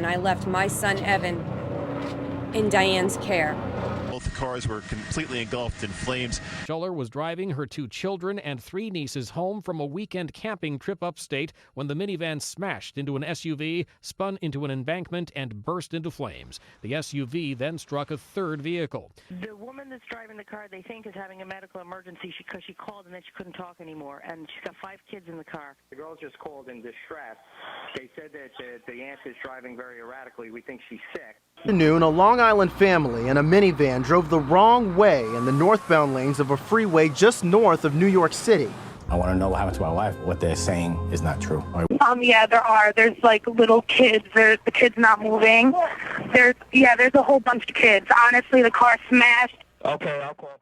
And I left my son, Evan, in Diane's care. Both cars were completely engulfed in flames. Schuler was driving her 2 children and 3 nieces home from a weekend camping trip upstate when the minivan smashed into an SUV, spun into an embankment, and burst into flames. The SUV then struck a third vehicle. The woman that's driving the car, they think, is having a medical emergency because she called and then she couldn't talk anymore, and she's got 5 kids in the car. The girls just called in distress. They said that the aunt is driving very erratically. We think she's sick. Afternoon, a Long Island family in a minivan drove the wrong way in the northbound lanes of a freeway just north of New York City. I want to know what happened to my wife. What they're saying is not true. Yeah, there are. There's like little kids. The kids not moving. There's a whole bunch of kids. Honestly, the car smashed. Okay, I'll call.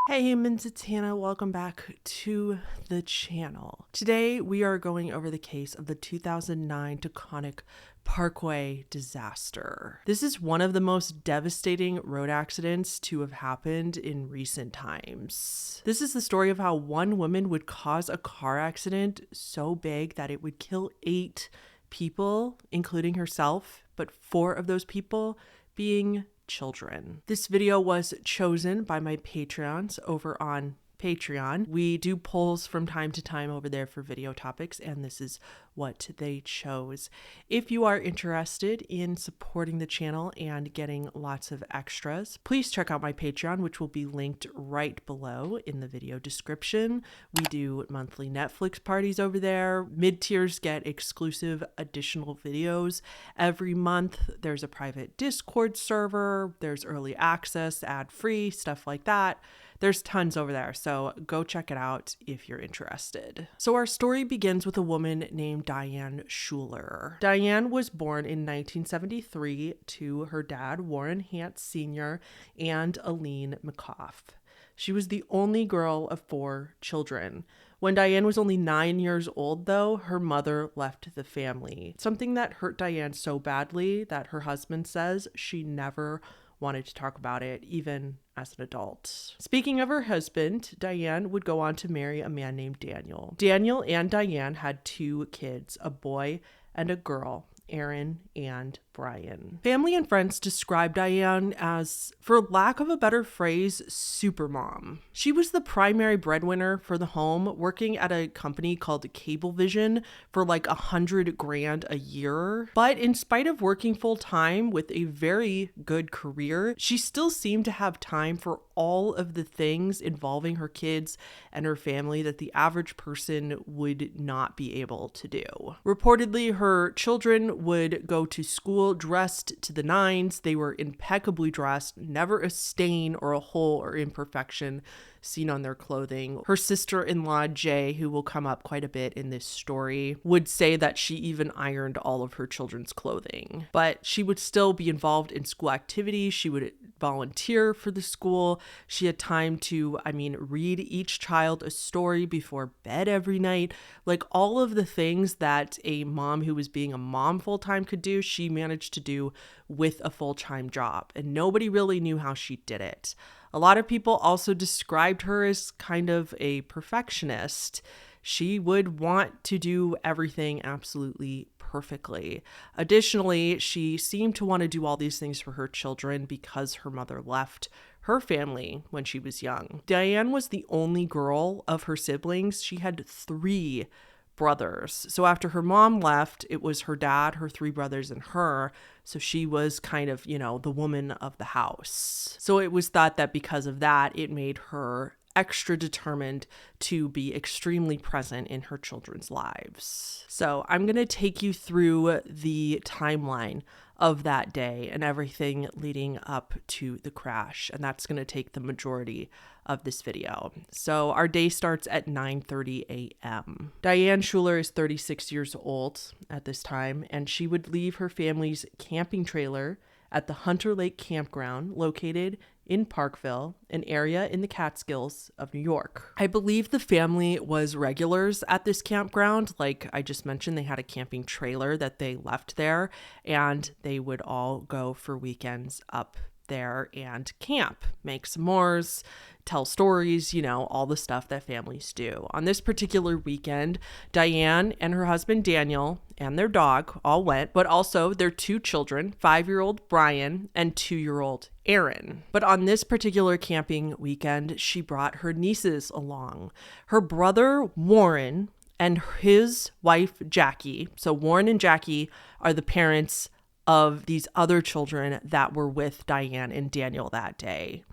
Hey humans, it's Hannah. Welcome back to the channel. Today we are going over the case of the 2009 Taconic Parkway disaster. This is one of the most devastating road accidents to have happened in recent times. This is the story of how one woman would cause a car accident so big that it would kill 8 people, including herself, but 4 of those people being children. This video was chosen by my Patreons over on Patreon. We do polls from time to time over there for video topics, and this is what they chose. If you are interested in supporting the channel and getting lots of extras, please check out my Patreon, which will be linked right below in the video description. We do monthly Netflix parties over there. Mid-tiers get exclusive additional videos every month. There's a private Discord server. There's early access, ad-free, stuff like that. There's tons over there, so go check it out if you're interested. So our story begins with a woman named Diane Schuler. Diane was born in 1973 to her dad, Warren Hance Sr., and Aline McCoff. She was the only girl of 4 children. When Diane was only 9 years old, though, her mother left the family. Something that hurt Diane so badly that her husband says she never wanted to talk about it, even as an adult. Speaking of her husband, Diane would go on to marry a man named Daniel. Daniel and Diane had 2 kids, a boy and a girl, Aaron and Brian. Family and friends described Diane as, for lack of a better phrase, super mom. She was the primary breadwinner for the home, working at a company called Cablevision for like $100,000 a year. But in spite of working full time with a very good career, she still seemed to have time for all of the things involving her kids and her family that the average person would not be able to do. Reportedly, her children would go to school dressed to the nines. They were impeccably dressed, never a stain or a hole or imperfection seen on their clothing. Her sister-in-law, Jay, who will come up quite a bit in this story, would say that she even ironed all of her children's clothing. But she would still be involved in school activities. She would volunteer for the school. She had time to, read each child a story before bed every night. Like all of the things that a mom who was being a mom full-time could do, she managed to do with a full-time job. And nobody really knew how she did it. A lot of people also described her as kind of a perfectionist. She would want to do everything absolutely perfectly. Additionally, she seemed to want to do all these things for her children because her mother left her family when she was young. Diane was the only girl of her siblings. She had 3 brothers. So after her mom left, it was her dad, her 3 brothers, and her. So she was kind of, the woman of the house. So it was thought that because of that, it made her extra determined to be extremely present in her children's lives. So I'm going to take you through the timeline of that day and everything leading up to the crash. And that's going to take the majority of this video. So our day starts at 9:30 a.m. Diane Schuler is 36 years old at this time, and she would leave her family's camping trailer at the Hunter Lake Campground located in Parkville, an area in the Catskills of New York. I believe the family was regulars at this campground. Like I just mentioned, they had a camping trailer that they left there, and they would all go for weekends up there and camp, make s'mores, tell stories, all the stuff that families do. On this particular weekend, Diane and her husband Daniel and their dog all went, but also their 2 children, 5-year-old Brian and 2-year-old Aaron. But on this particular camping weekend, she brought her nieces along. Her brother Warren and his wife Jackie. So Warren and Jackie are the parents of these other children that were with Diane and Daniel that day.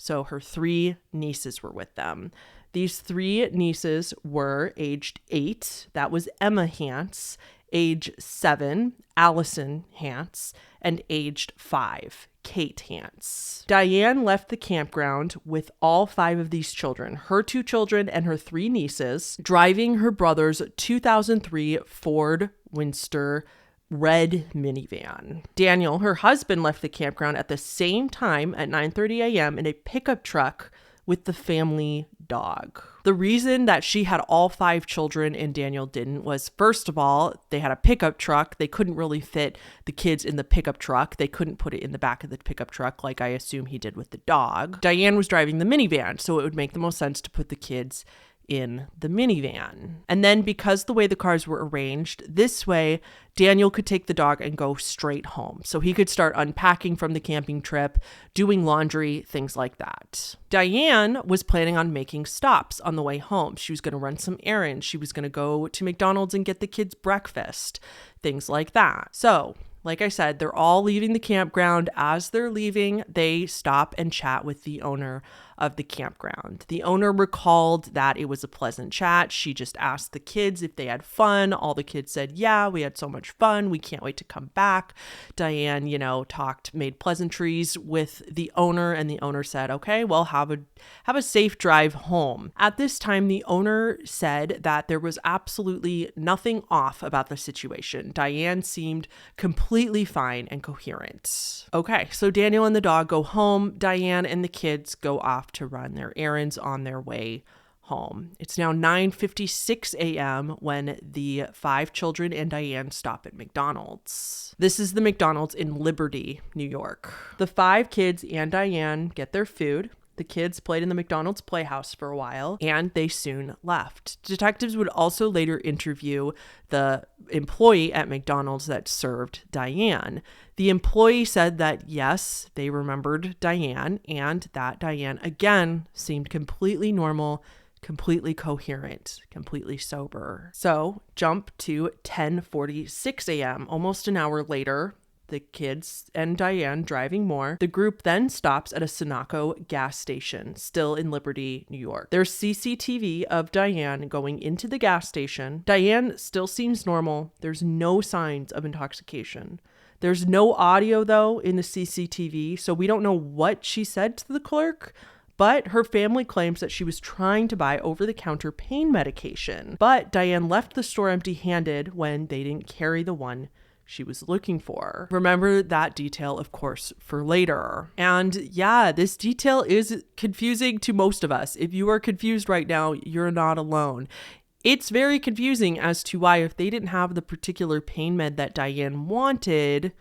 So her 3 nieces were with them. These 3 nieces were aged 8. That was Emma Hance. Age 7, Allison Hance. And aged 5, Kate Hance. Diane left the campground with all 5 of these children, her 2 children and her 3 nieces, driving her brother's 2003 Ford Winster red minivan. Daniel, her husband, left the campground at the same time at 9:30 a.m. in a pickup truck with the family dog. The reason that she had all 5 children and Daniel didn't was, first of all, they had a pickup truck. They couldn't really fit the kids in the pickup truck. They couldn't put it in the back of the pickup truck like I assume he did with the dog. Diane was driving the minivan, so it would make the most sense to put the kids in the minivan. And then because the way the cars were arranged, this way Daniel could take the dog and go straight home. So he could start unpacking from the camping trip, doing laundry, things like that. Diane was planning on making stops on the way home. She was going to run some errands. She was going to go to McDonald's and get the kids breakfast, things like that. So like I said, they're all leaving the campground. As they're leaving, they stop and chat with the owner of the campground. The owner recalled that it was a pleasant chat. She just asked the kids if they had fun. All the kids said, yeah, we had so much fun. We can't wait to come back. Diane, made pleasantries with the owner, and the owner said, okay, well, have a safe drive home. At this time, the owner said that there was absolutely nothing off about the situation. Diane seemed completely fine and coherent. Okay, so Daniel and the dog go home. Diane and the kids go off to run their errands on their way home. It's now 9:56 a.m. when the 5 children and Diane stop at McDonald's. This is the McDonald's in Liberty, New York. The 5 kids and Diane get their food. The kids played in the McDonald's playhouse for a while, and they soon left. Detectives would also later interview the employee at McDonald's that served Diane. The employee said that, yes, they remembered Diane, and that Diane, again, seemed completely normal, completely coherent, completely sober. So jump to 10:46 a.m., almost an hour later. The kids and Diane driving more. The group then stops at a Sunoco gas station, still in Liberty, New York. There's CCTV of Diane going into the gas station. Diane still seems normal. There's no signs of intoxication. There's no audio, though, in the CCTV, so we don't know what she said to the clerk. But her family claims that she was trying to buy over-the-counter pain medication. But Diane left the store empty-handed when they didn't carry the one she was looking for. Remember that detail, of course, for later. And yeah, this detail is confusing to most of us. If you are confused right now, you're not alone. It's very confusing as to why, if they didn't have the particular pain med that Diane wanted,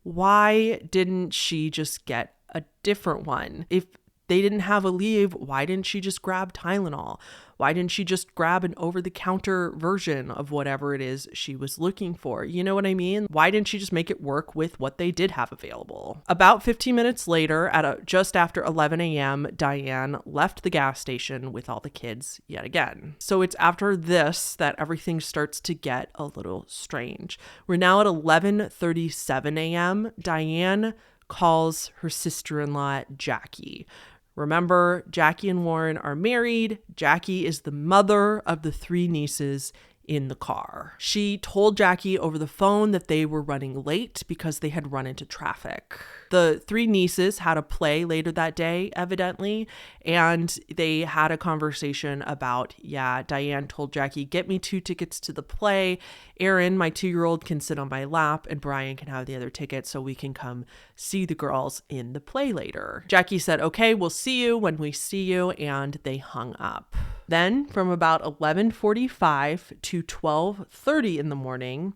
why didn't she just get a different one? If they didn't have Aleve, why didn't she just grab Tylenol? Why didn't she just grab an over-the-counter version of whatever it is she was looking for? You know what I mean? Why didn't she just make it work with what they did have available? About 15 minutes later, just after 11 a.m., Diane left the gas station with all the kids yet again. So it's after this that everything starts to get a little strange. We're now at 11:37 a.m. Diane calls her sister-in-law, Jackie. Remember, Jackie and Warren are married. Jackie is the mother of the 3 nieces in the car. She told Jackie over the phone that they were running late because they had run into traffic. The 3 nieces had a play later that day, evidently, and they had a conversation about, Diane told Jackie, get me 2 tickets to the play. Aaron, my 2-year-old, can sit on my lap, and Brian can have the other ticket so we can come see the girls in the play later. Jackie said, okay, we'll see you when we see you, and they hung up. Then from about 11:45 to 12:30 in the morning,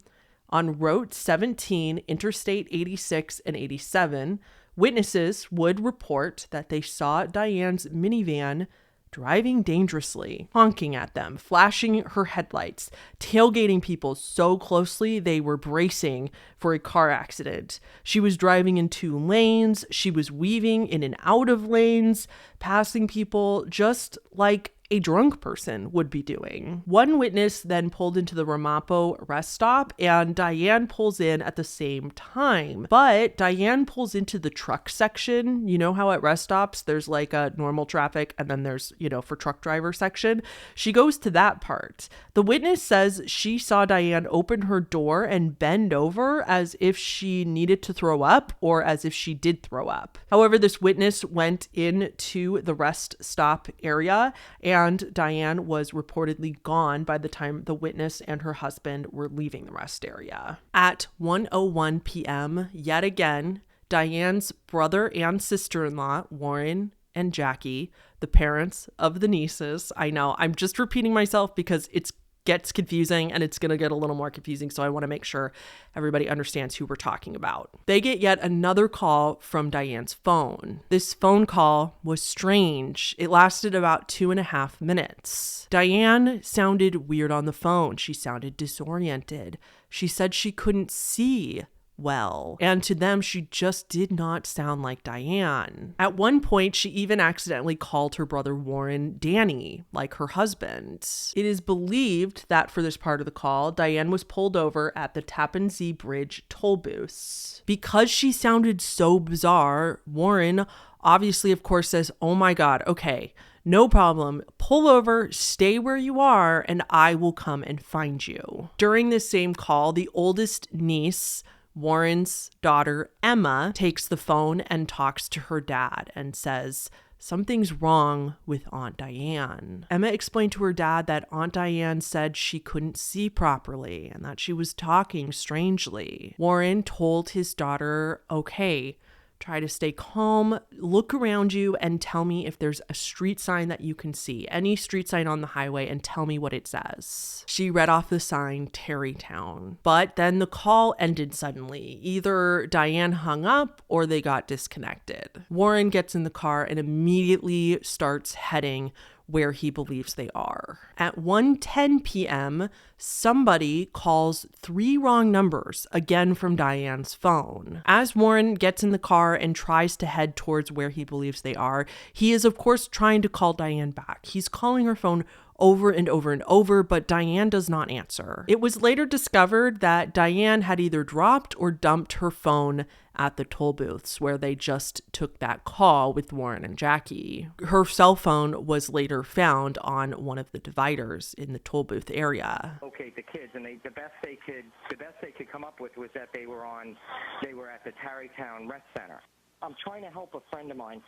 on Route 17, Interstate 86 and 87, Witnesses would report that they saw Diane's minivan driving dangerously, honking at them, flashing her headlights, tailgating people so closely they were bracing for a car accident. She was driving in 2 lanes. She was weaving in and out of lanes, passing people just like a drunk person would be doing. One witness then pulled into the Ramapo rest stop, and Diane pulls in at the same time. But Diane pulls into the truck section. You know how at rest stops there's like a normal traffic and then there's, for truck driver section. She goes to that part. The witness says she saw Diane open her door and bend over as if she needed to throw up or as if she did throw up. However, this witness went into the rest stop area, and Diane was reportedly gone by the time the witness and her husband were leaving the rest area. At 1:01 p.m., yet again, Diane's brother and sister-in-law, Warren and Jackie, the parents of the nieces. I know, I'm just repeating myself because it gets confusing and it's going to get a little more confusing, so I want to make sure everybody understands who we're talking about. They get yet another call from Diane's phone. This phone call was strange. It lasted about 2.5 minutes. Diane sounded weird on the phone. She sounded disoriented. She said she couldn't see well, and to them, she just did not sound like Diane. At one point, she even accidentally called her brother Warren Danny, like her husband. It is believed that for this part of the call, Diane was pulled over at the Tappan Zee Bridge toll booths. Because she sounded so bizarre, Warren obviously, of course, says, "Oh my God, okay, no problem. Pull over, stay where you are, and I will come and find you." During this same call, the oldest niece, Warren's daughter, Emma, takes the phone and talks to her dad and says, "Something's wrong with Aunt Diane." Emma explained to her dad that Aunt Diane said she couldn't see properly and that she was talking strangely. Warren told his daughter, "Okay, try to stay calm, look around you, and tell me if there's a street sign that you can see, any street sign on the highway, and tell me what it says." She read off the sign, Tarrytown. But then the call ended suddenly. Either Diane hung up or they got disconnected. Warren gets in the car and immediately starts heading where he believes they are. At 1:10 p.m., somebody calls 3 wrong numbers, again from Diane's phone. As Warren gets in the car and tries to head towards where he believes they are, he is, of course, trying to call Diane back. He's calling her phone over and over and over, but Diane does not answer. It was later discovered that Diane had either dropped or dumped her phone at the toll booths where they just took that call with Warren and Jackie. Her cell phone was later found on one of the dividers in the toll booth area. Locate the kids, and the best they could come up with was that they were at the Tarrytown Rest Center. I'm trying to help a friend of mine.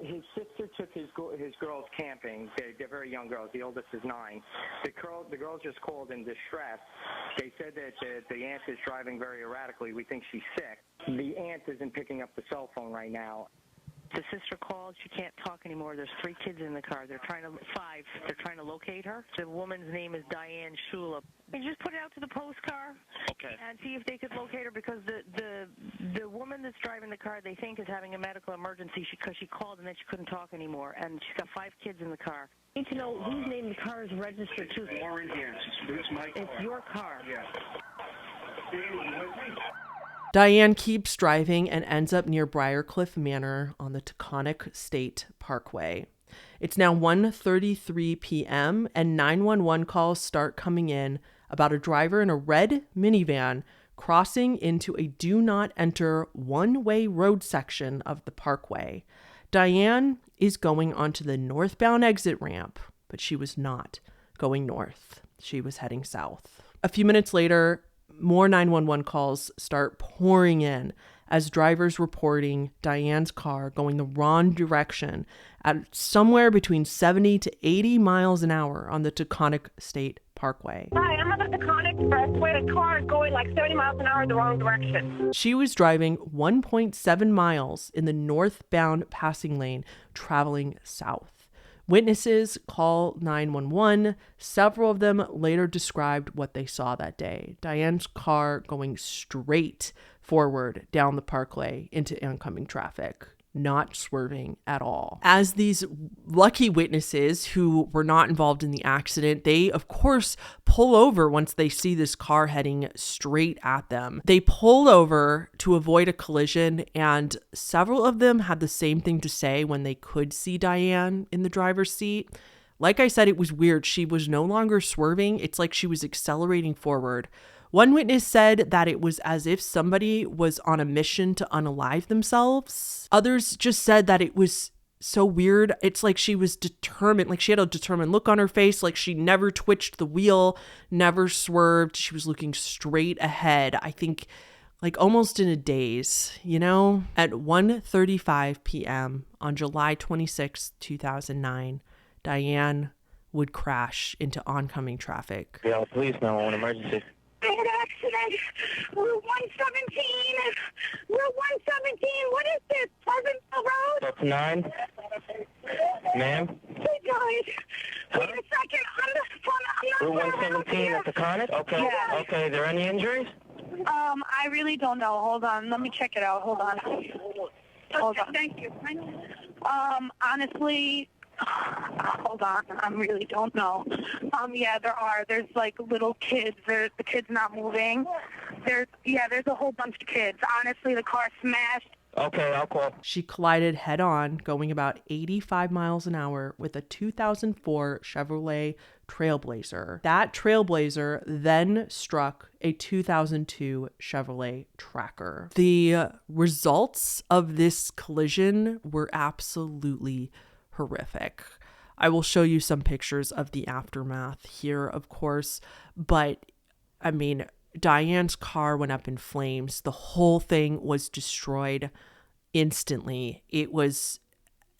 His sister took his girls camping. They're very young girls. The oldest is 9. The girls just called in distress. They said that the aunt is driving very erratically. We think she's sick. The aunt isn't picking up the cell phone right now. The sister called. She can't talk anymore. There's 3 kids in the car. They're trying to locate her. The woman's name is Diane Schuler. And just put it out to the post car. Okay. And see if they could locate her, because the woman that's driving the car, they think, is having a medical emergency because she called and then she couldn't talk anymore. And she's got 5 kids in the car. I need to know whose name the car is registered to. Warren, yes. It's my car. It's your car. Yeah. Diane keeps driving and ends up near Briarcliff Manor on the Taconic State Parkway. It's now 1:33 p.m. and 911 calls start coming in about a driver in a red minivan crossing into a do not enter one-way road section of the parkway. Diane is going onto the northbound exit ramp, but she was not going north. She was heading south. A few minutes later, more 911 calls start pouring in as drivers reporting Diane's car going the wrong direction at somewhere between 70 to 80 miles an hour on the Taconic State Parkway. Hi, I'm on the Taconic Parkway. The car is going like 70 miles an hour in the wrong direction. She was driving 1.7 miles in the northbound passing lane, traveling south. Witnesses call 911. Several of them later described what they saw that day. Diane's car going straight forward down the parkway into oncoming traffic, not swerving at all. As these lucky witnesses who were not involved in the accident, they of course pull over once they see this car heading straight at them. They pull over to avoid a collision, and several of them had the same thing to say when they could see Diane in the driver's seat. Like I said, it was weird. She was no longer swerving. It's like she was accelerating forward. One witness said that it was as if somebody was on a mission to unalive themselves. Others just said that it was so weird. It's like she was determined, like she had a determined look on her face, like she never twitched the wheel, never swerved. She was looking straight ahead. I think like almost in a daze, you know? At 1:35 p.m. on July 26, 2009, Diane would crash into oncoming traffic. Yeah, police 911 emergency. I had an accident. Route 117. Route 117. What is this? Pleasantville Road? That's 9. Ma'am? They died. Wait a second. I'm Route 117 at Taconic? Okay. Yeah. Okay. Are there any injuries? I really don't know. Hold on. Let me check it out. Hold on. Hold on. Thank you. Honestly, hold on. I really don't know. Yeah, there are. There's like little kids. The kids not moving. There's a whole bunch of kids. Honestly, the car smashed. Okay, I'll call. She collided head on, going about 85 miles an hour with a 2004 Chevrolet Trailblazer. That Trailblazer then struck a 2002 Chevrolet Tracker. The results of this collision were absolutely horrific. I will show you some pictures of the aftermath here, of course, but I mean, Diane's car went up in flames. The whole thing was destroyed instantly.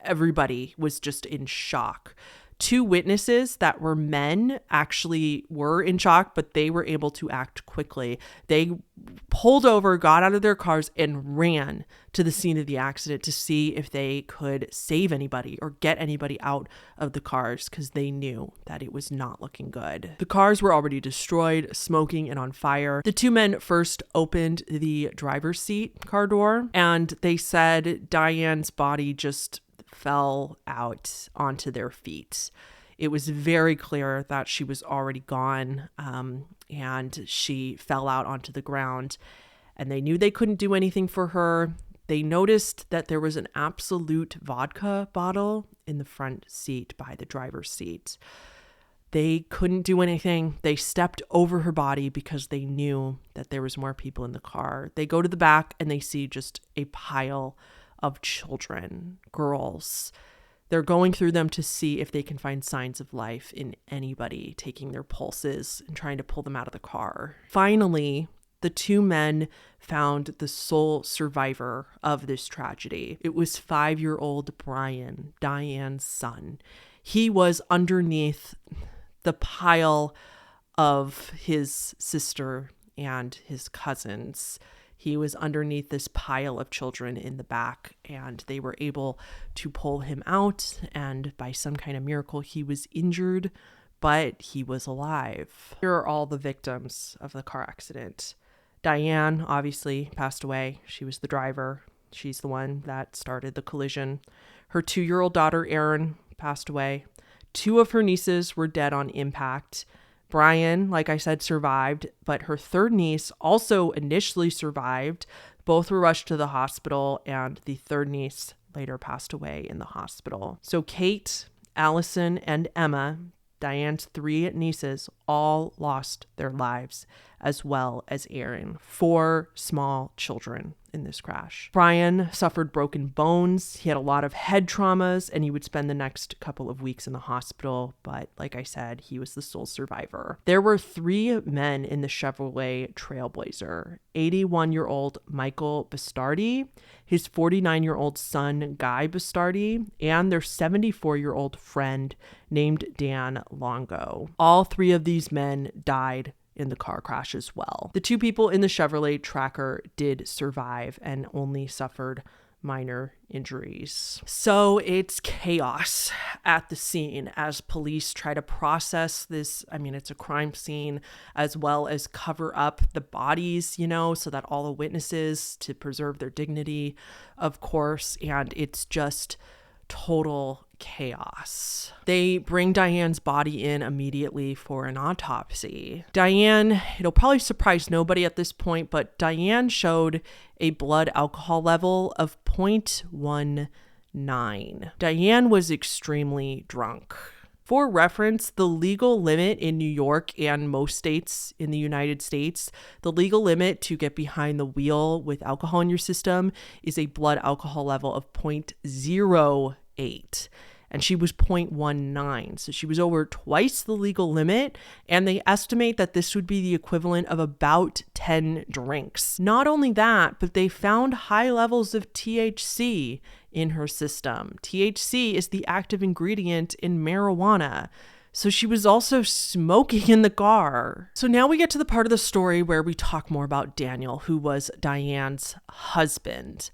Everybody was just in shock. 2 witnesses that were men actually were in shock, but they were able to act quickly. They pulled over, got out of their cars, and ran to the scene of the accident to see if they could save anybody or get anybody out of the cars, because they knew that it was not looking good. The cars were already destroyed, smoking, and on fire. The 2 men first opened the driver's seat car door, and they said Diane's body just fell out onto their feet. It was very clear that she was already gone, and she fell out onto the ground, and they knew they couldn't do anything for her. They noticed that there was an Absolute vodka bottle in the front seat by the driver's seat. They couldn't do anything. They stepped over her body because they knew that there was more people in the car. They go to the back and they see just a pile of children, girls. They're going through them to see if they can find signs of life in anybody, taking their pulses and trying to pull them out of the car. Finally, the 2 men found the sole survivor of this tragedy. It was 5-year-old Brian, Diane's son. He was underneath the pile of his sister and his cousins. He was underneath this pile of children in the back, and they were able to pull him out, and by some kind of miracle, he was injured, but he was alive. Here are all the victims of the car accident. Diane obviously passed away. She was the driver. She's the one that started the collision. Her 2-year-old daughter, Erin, passed away. 2 of her nieces were dead on impact. Brian, like I said, survived, but her 3rd niece also initially survived. Both were rushed to the hospital, and the 3rd niece later passed away in the hospital. So Kate, Allison, and Emma, Diane's 3 nieces, all lost their lives, as well as Erin. 4 small children in this crash. Brian suffered broken bones. He had a lot of head traumas, and he would spend the next couple of weeks in the hospital. But like I said, he was the sole survivor. There were 3 men in the Chevrolet Trailblazer: 81-year-old Michael Bastardi, his 49-year-old son Guy Bastardi, and their 74-year-old friend named Dan Longo. All 3 of these men died in the car crash as well. The 2 people in the Chevrolet Tracker did survive and only suffered minor injuries. So it's chaos at the scene as police try to process this. I mean, it's a crime scene, as well as cover up the bodies, so that all the witnesses to preserve their dignity, of course. And it's just total chaos. They bring Diane's body in immediately for an autopsy. Diane, it'll probably surprise nobody at this point, but Diane showed a blood alcohol level of 0.19. Diane was extremely drunk. For reference, the legal limit in New York and most states in the United States, the legal limit to get behind the wheel with alcohol in your system is a blood alcohol level of 0.08. And she was 0.19. So she was over twice the legal limit. And they estimate that this would be the equivalent of about 10 drinks. Not only that, but they found high levels of THC in her system. THC is the active ingredient in marijuana. So she was also smoking in the car. So now we get to the part of the story where we talk more about Daniel, who was Diane's husband.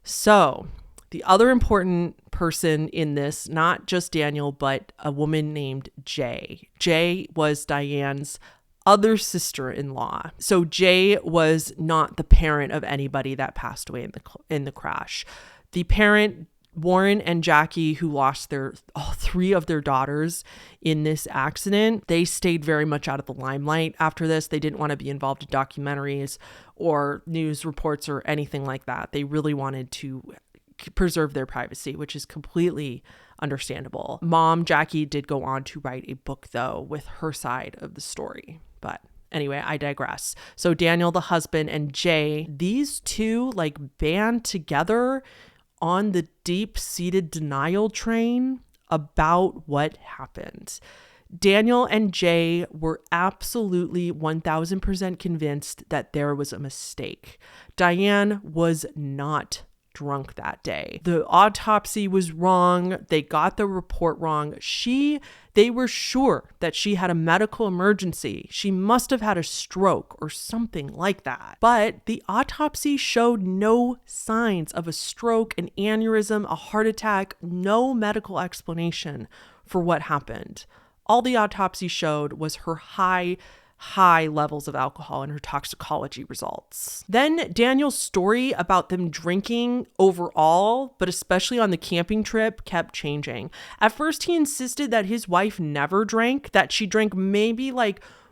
So the other important person in this, not just Daniel, but a woman named Jay. Jay was Diane's other sister-in-law. So Jay was not the parent of anybody that passed away in the crash. The parent, Warren and Jackie, who lost all three of their daughters in this accident, they stayed very much out of the limelight after this. They didn't want to be involved in documentaries or news reports or anything like that. They really wanted to preserve their privacy, which is completely understandable. Mom, Jackie, did go on to write a book, though, with her side of the story. But anyway, I digress. So Daniel, the husband, and Jay, these two band together on the deep-seated denial train about what happened. Daniel and Jay were absolutely 1000% convinced that there was a mistake. Diane was not drunk that day. The autopsy was wrong. They got the report wrong. They were sure that she had a medical emergency. She must have had a stroke or something like that. But the autopsy showed no signs of a stroke, an aneurysm, a heart attack, no medical explanation for what happened. All the autopsy showed was her high levels of alcohol in her toxicology results. Then Daniel's story about them drinking overall, but especially on the camping trip, kept changing. At first, he insisted that his wife never drank, that she drank maybe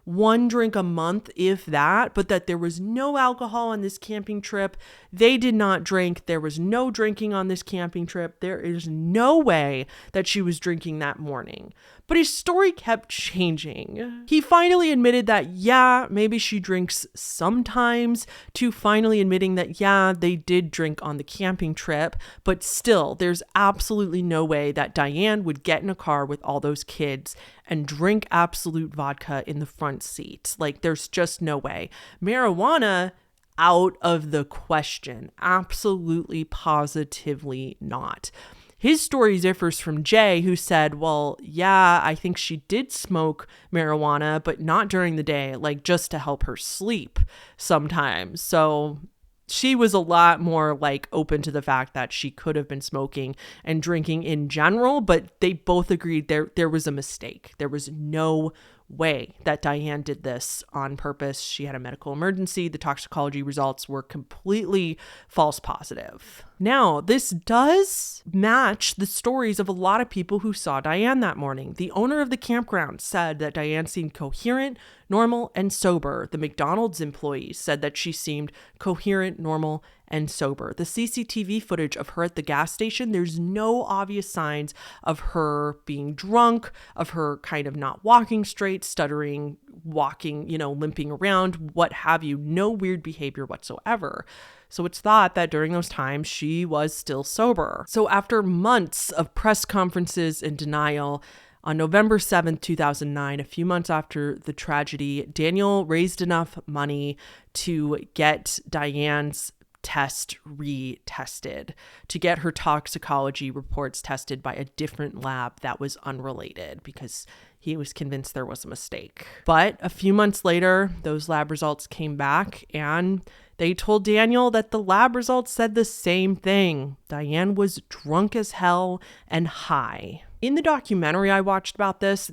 1 drink a month, if that, but that there was no alcohol on this camping trip. They did not drink. There was no drinking on this camping trip. There is no way that she was drinking that morning. But his story kept changing. He finally admitted that, maybe she drinks sometimes, to finally admitting that, they did drink on the camping trip, but still, there's absolutely no way that Diane would get in a car with all those kids and drink Absolute vodka in the front seat. There's just no way. Marijuana, out of the question. Absolutely, positively not. His story differs from Jay, who said, I think she did smoke marijuana, but not during the day, just to help her sleep sometimes. So she was a lot more open to the fact that she could have been smoking and drinking in general, but they both agreed there was a mistake. There was no way that Diane did this on purpose. She had a medical emergency. The toxicology results were completely false positive. Now, this does match the stories of a lot of people who saw Diane that morning. The owner of the campground said that Diane seemed coherent, normal, and sober. The McDonald's employees said that she seemed coherent, normal, and sober. The CCTV footage of her at the gas station, there's no obvious signs of her being drunk, of her kind of not walking straight, stuttering, walking, limping around, what have you. No weird behavior whatsoever. So it's thought that during those times she was still sober. So after months of press conferences and denial, on November 7th, 2009, a few months after the tragedy, Daniel raised enough money to get Diane's test retested, to get her toxicology reports tested by a different lab that was unrelated, because he was convinced there was a mistake. But a few months later, those lab results came back and They told Daniel that the lab results said the same thing. Diane was drunk as hell and high. In the documentary I watched about this,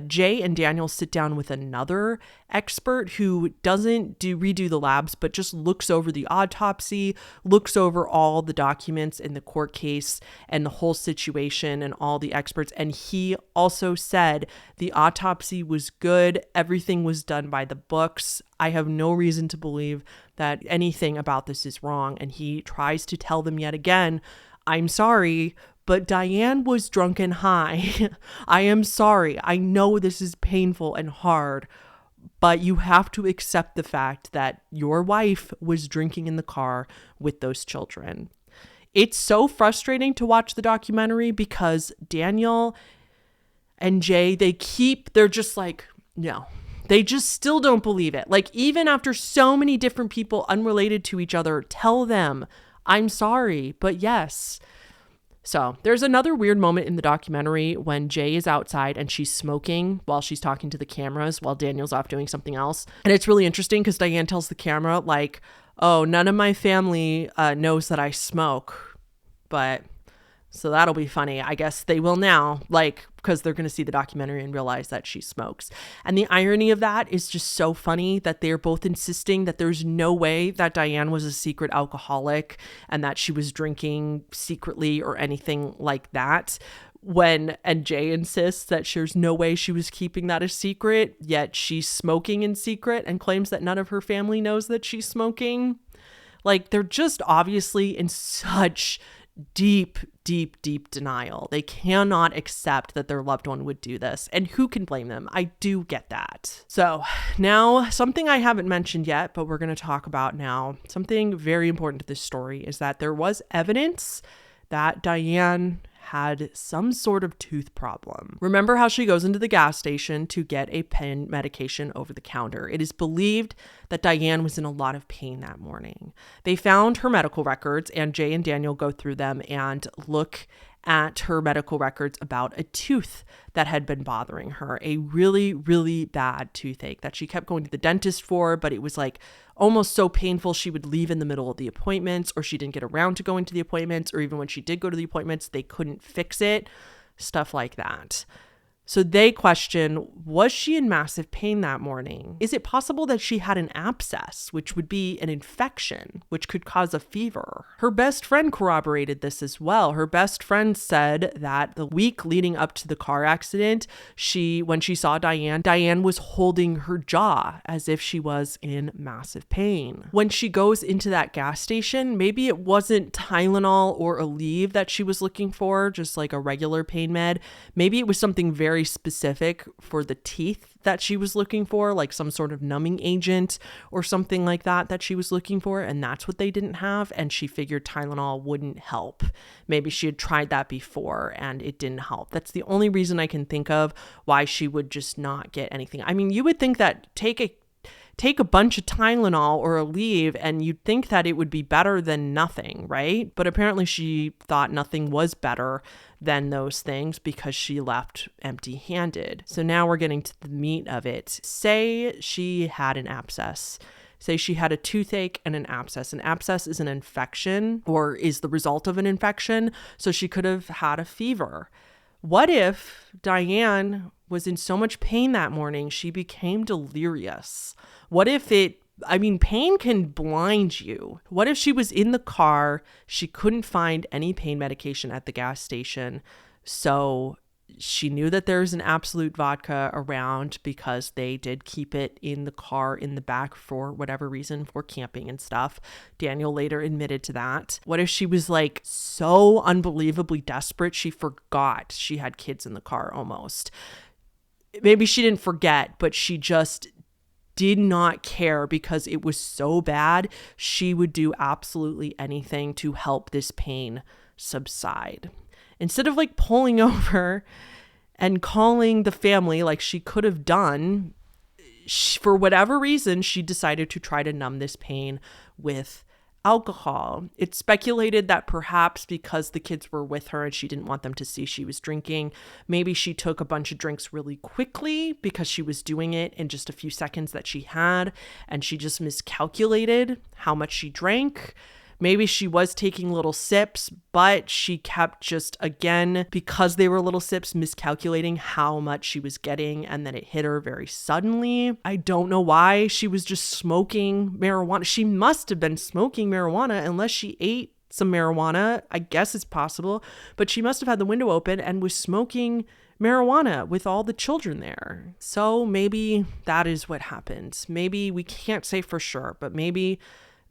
Jay and Daniel sit down with another expert who doesn't redo the labs, but just looks over the autopsy, looks over all the documents in the court case and the whole situation and all the experts. And he also said the autopsy was good. Everything was done by the books. I have no reason to believe that anything about this is wrong. And he tries to tell them yet again, I'm sorry, but Diane was drunk and high. I am sorry. I know this is painful and hard, but you have to accept the fact that your wife was drinking in the car with those children. It's so frustrating to watch the documentary because Daniel and Jay, they're just like, no. They just still don't believe it. Like, even after so many different people unrelated to each other tell them, I'm sorry, but yes. So there's another weird moment in the documentary when Jay is outside and she's smoking while she's talking to the cameras while Daniel's off doing something else. And it's really interesting because Diane tells the camera, like, oh, none of my family knows that I smoke, but so that'll be funny. I guess they will now, like, because they're going to see the documentary and realize that she smokes. And the irony of that is just so funny that they're both insisting that there's no way that Diane was a secret alcoholic and that she was drinking secretly or anything like that. And Jay insists that there's no way she was keeping that a secret, yet she's smoking in secret and claims that none of her family knows that she's smoking. Like, they're just obviously in such deep denial. They cannot accept that their loved one would do this. And who can blame them? I do get that. So now, something I haven't mentioned yet, but we're going to talk about now, something very important to this story is that there was evidence that Diane had some sort of tooth problem. Remember how she goes into the gas station to get a pain medication over the counter. It is believed that Diane was in a lot of pain that morning. They found her medical records, and Jay and Daniel go through them and look at her medical records about a tooth that had been bothering her, a really, really bad toothache that she kept going to the dentist for, but it was like almost so painful she would leave in the middle of the appointments, or she didn't get around to going to the appointments, or even when she did go to the appointments, they couldn't fix it, stuff like that. So they question, was she in massive pain that morning? Is it possible that she had an abscess, which would be an infection, which could cause a fever? Her best friend corroborated this as well. Her best friend said that the week leading up to the car accident, when she saw Diane was holding her jaw as if she was in massive pain. When she goes into that gas station, maybe it wasn't Tylenol or Aleve that she was looking for, just like a regular pain med. Maybe it was something very specific for the teeth that she was looking for, like some sort of numbing agent or something like that she was looking for, and that's what they didn't have, and she figured Tylenol wouldn't help. Maybe she had tried that before and it didn't help. That's the only reason I can think of why she would just not get anything. I mean, you would think that take a bunch of Tylenol or Aleve and you'd think that it would be better than nothing, right? But apparently she thought nothing was better than those things because she left empty-handed. So now we're getting to the meat of it. Say she had an abscess. Say she had a toothache and an abscess. An abscess is an infection or is the result of an infection. So she could have had a fever. What if Diane was in so much pain that morning, she became delirious? What if pain can blind you. What if she was in the car, she couldn't find any pain medication at the gas station, so she knew that there's an Absolute vodka around because they did keep it in the car in the back for whatever reason, for camping and stuff. Daniel later admitted to that. What if she was like so unbelievably desperate she forgot she had kids in the car almost? Maybe she didn't forget, but she just did not care because it was so bad. She would do absolutely anything to help this pain subside. Instead of like pulling over and calling the family like she could have done, for whatever reason, she decided to try to numb this pain with alcohol. It's speculated that perhaps because the kids were with her and she didn't want them to see she was drinking, maybe she took a bunch of drinks really quickly because she was doing it in just a few seconds that she had, and she just miscalculated how much she drank. Maybe she was taking little sips, but she kept just, again, because they were little sips, miscalculating how much she was getting, and then it hit her very suddenly. I don't know why she was just smoking marijuana. She must have been smoking marijuana unless she ate some marijuana. I guess it's possible, but she must have had the window open and was smoking marijuana with all the children there. So maybe that is what happened. Maybe we can't say for sure, but maybe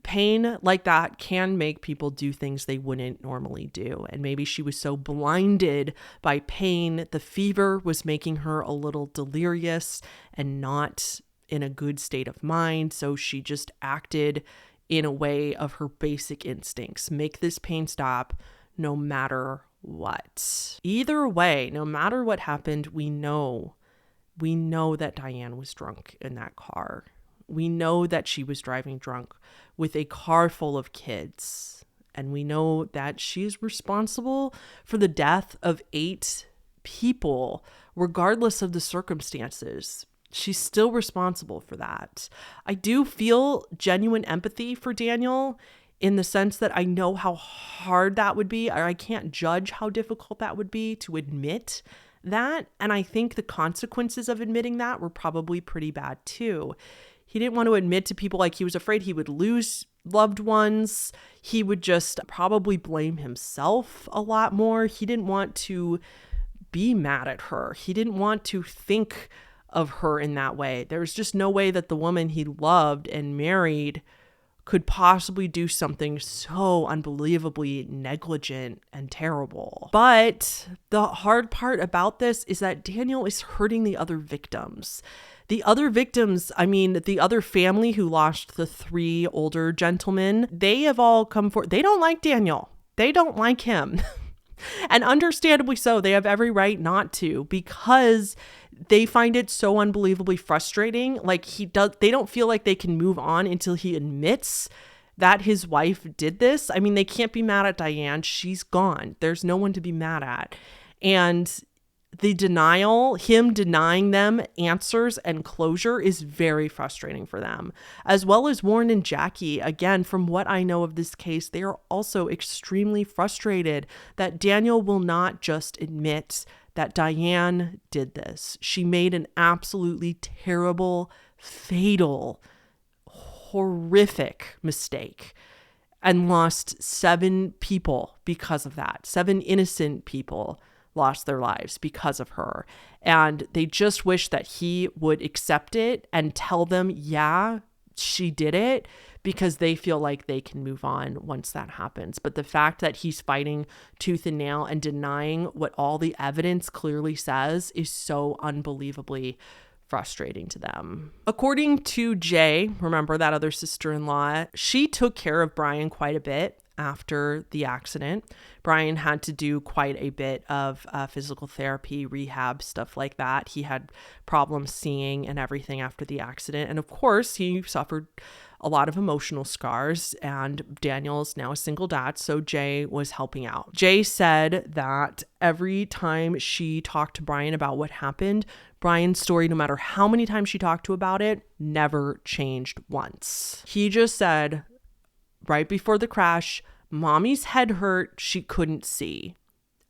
pain like that can make people do things they wouldn't normally do. And maybe she was so blinded by pain, the fever was making her a little delirious and not in a good state of mind. So she just acted in a way of her basic instincts. Make this pain stop no matter what. Either way, no matter what happened, we know that Diane was drunk in that car. We know that she was driving drunk with a car full of kids. And we know that she is responsible for the death of 8 people, regardless of the circumstances. She's still responsible for that. I do feel genuine empathy for Daniel in the sense that I know how hard that would be. I can't judge how difficult that would be to admit that. And I think the consequences of admitting that were probably pretty bad too. He didn't want to admit to people, like he was afraid he would lose loved ones. He would just probably blame himself a lot more. He didn't want to be mad at her. He didn't want to think of her in that way. There was just no way that the woman he loved and married could possibly do something so unbelievably negligent and terrible. But the hard part about this is that Daniel is hurting the other victims. The other victims, I mean, the other family who lost the 3 older gentlemen, they have all come forward. They don't like Daniel. They don't like him. And understandably so. They have every right not to, because they find it so unbelievably frustrating. Like they don't feel like they can move on until he admits that his wife did this. I mean, they can't be mad at Diane. She's gone. There's no one to be mad at. And the denial, him denying them answers and closure, is very frustrating for them, as well as Warren and Jackie. Again, from what I know of this case, they are also extremely frustrated that Daniel will not just admit that Diane did this. She made an absolutely terrible, fatal, horrific mistake and lost 7 people because of that. 7 innocent people lost their lives because of her. And they just wish that he would accept it and tell them, yeah, she did it, because they feel like they can move on once that happens. But the fact that he's fighting tooth and nail and denying what all the evidence clearly says is so unbelievably frustrating to them. According to Jay, remember that other sister-in-law, she took care of Brian quite a bit after the accident. Brian had to do quite a bit of physical therapy, rehab, stuff like that. He had problems seeing and everything after the accident. And of course, he suffered a lot of emotional scars, and Daniel's now a single dad, so Jay was helping out. Jay said that every time she talked to Brian about what happened, Brian's story, no matter how many times she talked to about it, never changed once. He just said, right before the crash, Mommy's head hurt, she couldn't see.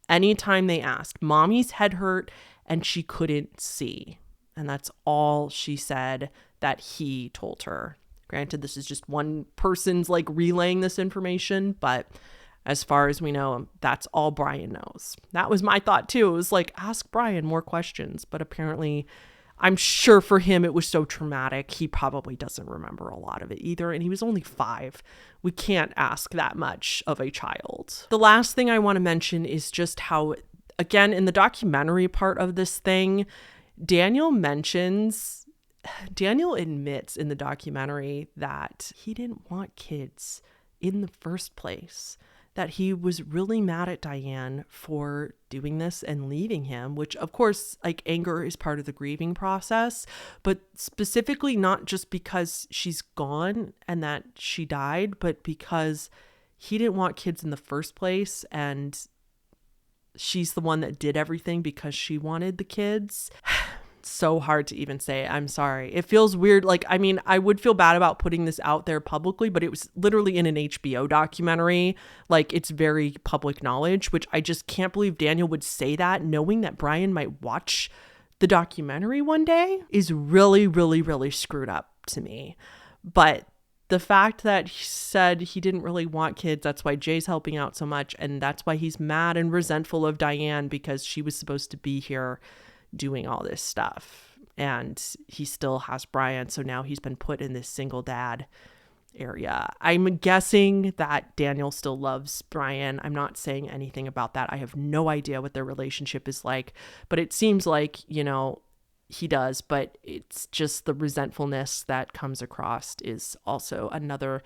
Anytime they asked, Mommy's head hurt and she couldn't see. And that's all she said that he told her. Granted, this is just one person's like relaying this information, but as far as we know, that's all Brian knows. That was my thought too. It was like, ask Brian more questions, but apparently I'm sure for him it was so traumatic, he probably doesn't remember a lot of it either. And he was only 5. We can't ask that much of a child. The last thing I want to mention is just how, again, in the documentary part of this thing, Daniel admits in the documentary that he didn't want kids in the first place. that he was really mad at Diane for doing this and leaving him, which of course, like, anger is part of the grieving process, but specifically not just because she's gone and that she died, but because he didn't want kids in the first place, and she's the one that did everything because she wanted the kids. So hard to even say. I'm sorry. It feels weird. Like, I mean, I would feel bad about putting this out there publicly, but it was literally in an HBO documentary. Like, it's very public knowledge, which I just can't believe Daniel would say that, knowing that Brian might watch the documentary one day, is really, really, really screwed up to me. But the fact that he said he didn't really want kids, that's why Jay's helping out so much, and that's why he's mad and resentful of Diane, because she was supposed to be here doing all this stuff, and he still has Brian, so now he's been put in this single dad area. I'm guessing that Daniel still loves Brian. I'm not saying anything about that. I have no idea what their relationship is like, but it seems like, you know, he does, but it's just the resentfulness that comes across is also another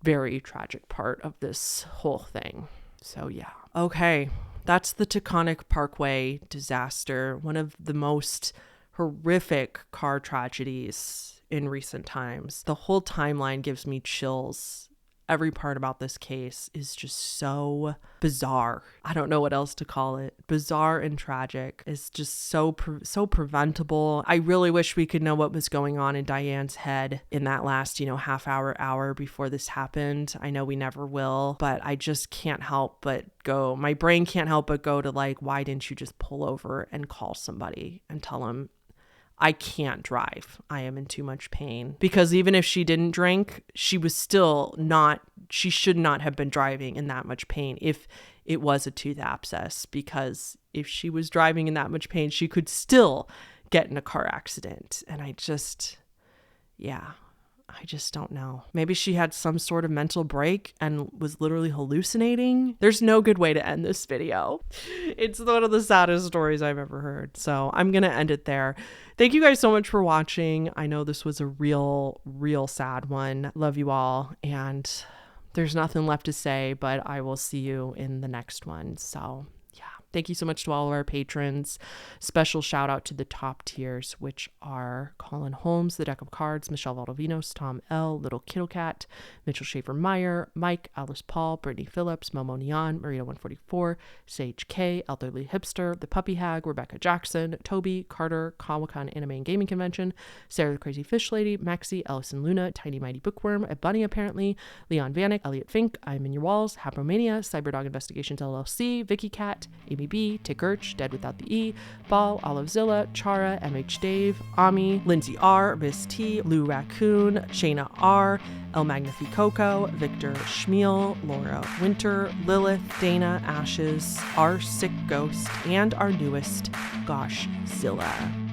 very tragic part of this whole thing. So yeah. Okay. That's the Taconic Parkway disaster, one of the most horrific car tragedies in recent times. The whole timeline gives me chills. Every part about this case is just so bizarre. I don't know what else to call it. Bizarre and tragic. It's just so preventable. I really wish we could know what was going on in Diane's head in that last, half hour before this happened. I know we never will, but I just can't help but go. My brain can't help but go to, like, why didn't you just pull over and call somebody and tell them, I can't drive. I am in too much pain. Because even if she didn't drink, she should not have been driving in that much pain if it was a tooth abscess. Because if she was driving in that much pain, she could still get in a car accident. And I just don't know. Maybe she had some sort of mental break and was literally hallucinating. There's no good way to end this video. It's one of the saddest stories I've ever heard. So I'm going to end it there. Thank you guys so much for watching. I know this was a real sad one. Love you all. And there's nothing left to say, but I will see you in the next one. So thank you so much to all of our patrons. Special shout out to the top tiers, which are Colin Holmes, The Deck of Cards, Michelle Valdovinos, Tom L, Little Kittle Cat, Mitchell Schaefer-Meyer, Mike, Alice Paul, Brittany Phillips, Momo Neon, Marita144, Sage K, Elderly Hipster, The Puppy Hag, Rebecca Jackson, Toby, Carter, Comic-Con Anime and Gaming Convention, Sarah the Crazy Fish Lady, Maxie, Ellison Luna, Tiny Mighty Bookworm, a Bunny apparently, Leon Vanek, Elliot Fink, I'm in Your Walls, Hapromania, Cyberdog Investigations LLC, Vicky Cat, Amy B, Tickerch, Dead Without the E, Ball, Olivezilla, Chara, MH Dave, Ami, Lindsay R, Miss T, Lou Raccoon, Shayna R, El Magnificoco, Victor Schmiel, Laura Winter, Lilith, Dana Ashes, Our Sick Ghost, and our newest, Goshzilla.